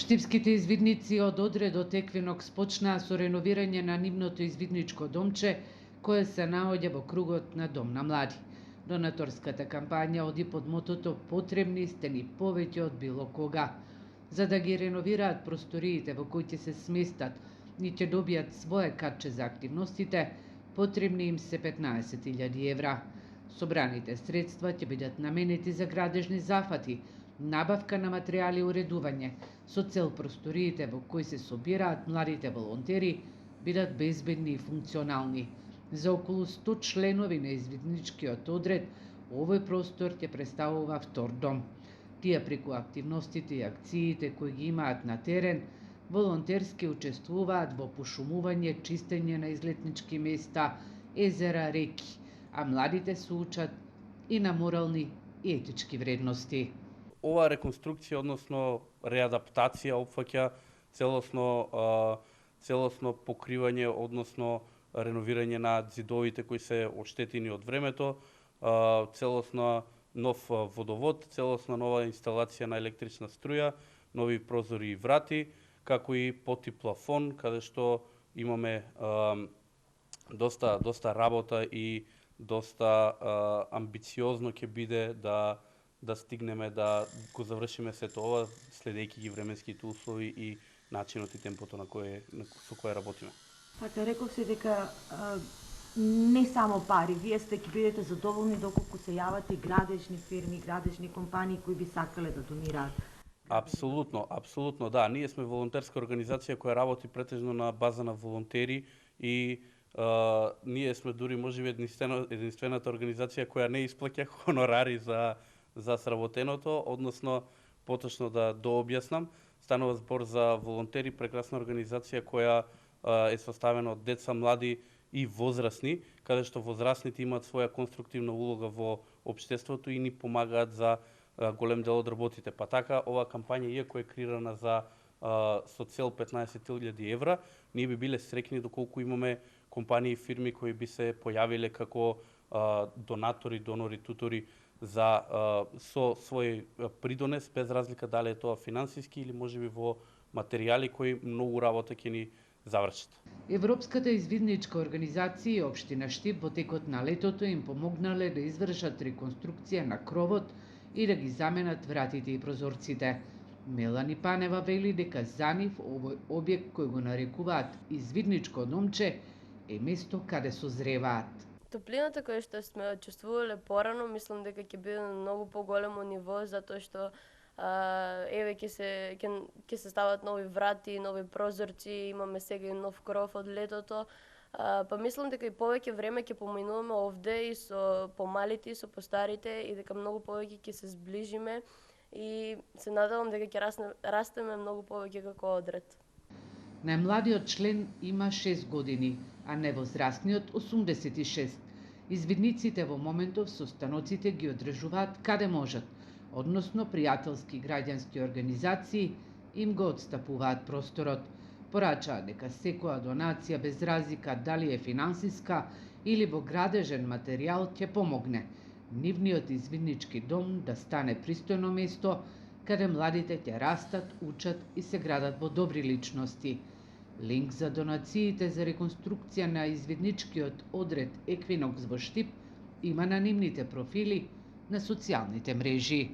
Штипските извидници од одредот Еквинокс почнаа со реновирање на нивното извидничко домче, кое се наоѓа во кругот на Дом на млади. Донаторската кампања оди под мотото "Потребни сте ни повеќе од било кога". За да ги реновираат просториите во кои ќе се сместат и ќе добијат свое катче за активностите, потребни им се 15.000 евра. Собраните средства ќе бидат наменети за градежни зафати, набавка на материјали и уредување, со цел просториите во кои се собираат младите волонтери бидат безбедни и функционални. За околу 100 членови на извидничкиот одред, овој простор ќе представува втор дом. Тие преку активностите и акциите кои ги имаат на терен, волонтерски учествуваат во пошумување, чистење на излетнички места, езера, реки, а младите се учат и на морални и етички вредности. Ова реконструкција, односно реадаптација, опфаќа целосно покривање, односно реновирање на ѕидовите кои се оштетени од времето, целосно нов водовод, целосно нова инсталација на електрична струја, нови прозори и врати, како и поти плафон, каде што имаме доста работа и доста амбициозно ќе биде да стигнеме да го завршиме сето ова, следејќи ги временските услови и начинот и темпото со кое работиме. Така, реков се дека не само пари, вие ќе бидете задоволни доколку се јават и градежни фирми, градежни компании кои би сакале да донираат. Апсолутно, да. Ние сме волонтерска организација која работи претежно на база на волонтери и ние сме дури можеби единствената организација која не исплаќа хонорари за сработеното, односно поточно да дообјаснам, станува збор за волонтери, прекрасна организација која е составена од деца, млади и возрастни, каде што возрастните имаат своја конструктивна улога во општеството и ни помагаат за голем дел од работите. Па така, оваа кампања, иако е креирана со цел 15.000 евра, ние би биле среќни доколку имаме компании и фирми кои би се појавиле како донатори, донори, тутори со свој придонес, без разлика дали е тоа финансиски или можеби во материјали кои многу работа ќе ни завршат. Европската извидничка организација и општина Штип во текот на летото им помогнале да извршат реконструкција на кровот и да ги заменат вратите и прозорците. Мелани Панева вели дека за нив овој објект кој го нарекуваат извидничко домче е место каде созреваат. Топлината која што сме чувствувале порано, мислам дека ќе биде на многу поголемо ниво, затоа што еве ќе се стават нови врати, нови прозорци, имаме сега и нов кров од летото. Па мислам дека и повеќе време ќе поминуваме овде и со помалите и со постарите и дека многу повеќе ќе се зближиме и се надевам дека ќе растеме многу повеќе како одред. Најмладиот член има 6 години, а невозрастниот 86. Извидниците во моментов со станоците ги одржуваат каде можат, односно пријателски граѓански организации им го отстапуваат просторот. Порачаат дека секоја донација без разлика дали е финансиска или во градежен материјал ќе помогне нивниот извиднички дом да стане пристојно место каде младите ќе растат, учат и се градат во добри личности. Линк за донациите за реконструкција на извидничкиот одред Еквинокс во Штип има на нивните профили на социјалните мрежи.